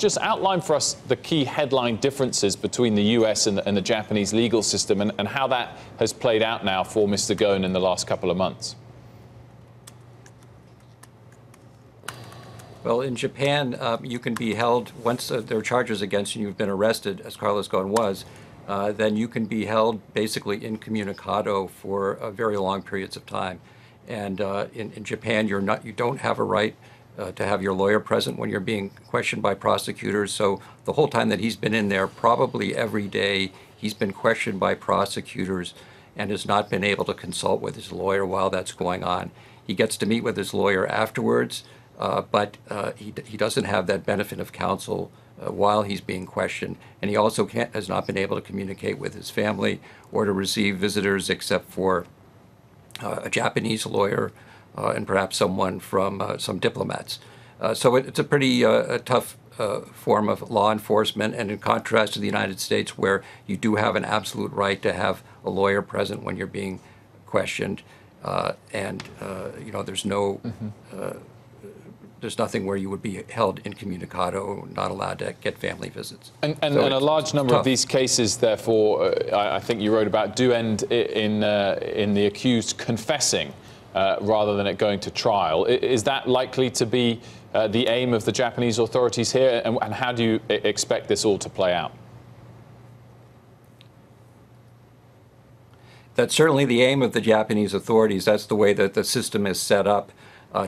just outline for us the key headline differences between the US and the Japanese legal system, and how that has played out now for Mr. Ghosn in the last couple of months. Well, in Japan, you can be held, once there are charges against you and you've been arrested, as Carlos Ghosn was, then you can be held basically incommunicado for very long periods of time. And in Japan, you don't have a right to have your lawyer present when you're being questioned by prosecutors. So the whole time that he's been in there, probably every day, he's been questioned by prosecutors and has not been able to consult with his lawyer while that's going on. He gets to meet with his lawyer afterwards, but he doesn't have that benefit of counsel while he's being questioned. And he also has not been able to communicate with his family or to receive visitors except for a Japanese lawyer and perhaps someone from some diplomats. So it's a pretty tough form of law enforcement, and in contrast to the United States, where you do have an absolute right to have a lawyer present when you're being questioned, and there's no there's nothing where you would be held incommunicado, not allowed to get family visits. And a large number of these cases, therefore, I think you wrote about, do end in the accused confessing rather than it going to trial. Is that likely to be the aim of the Japanese authorities here? And how do you expect this all to play out? That's certainly the aim of the Japanese authorities. That's the way that the system is set up.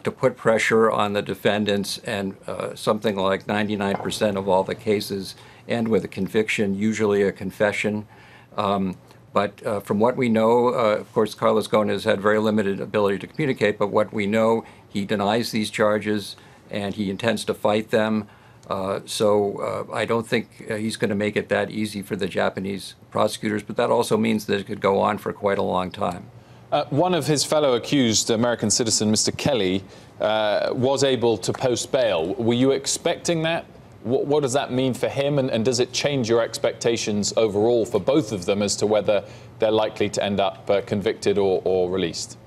To put pressure on the defendants, and something like 99% of all the cases end with a conviction, usually a confession. But from what we know, of course, Carlos Ghosn has had very limited ability to communicate, but what we know, he denies these charges and he intends to fight them. So I don't think he's going to make it that easy for the Japanese prosecutors, but that also means that it could go on for quite a long time. One of his fellow accused, American citizen Mr. Kelly, was able to post bail. Were you expecting that? What does that mean for him, and does it change your expectations overall for both of them as to whether they're likely to end up convicted or released?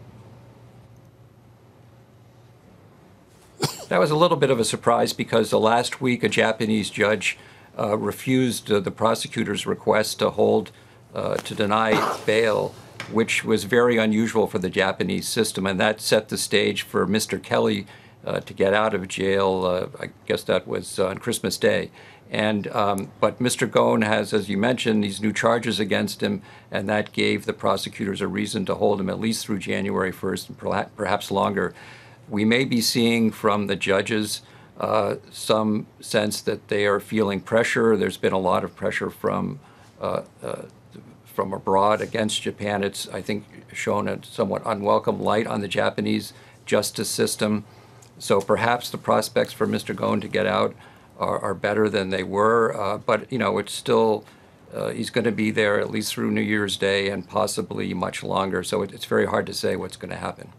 That was a little bit of a surprise, because the last week a Japanese judge refused the prosecutor's request to deny bail, which was very unusual for the Japanese system, and that set the stage for Mr. Kelly to get out of jail. I guess that was on Christmas Day. But Mr. Ghosn has, as you mentioned, these new charges against him, and that gave the prosecutors a reason to hold him at least through January 1st, and perhaps longer. We may be seeing from the judges some sense that they are feeling pressure. There's been a lot of pressure from abroad against Japan. It's, I think, shown a somewhat unwelcome light on the Japanese justice system. So perhaps the prospects for Mr. Ghosn to get out are better than they were. But, it's still, he's going to be there at least through New Year's Day and possibly much longer. So it's very hard to say what's going to happen.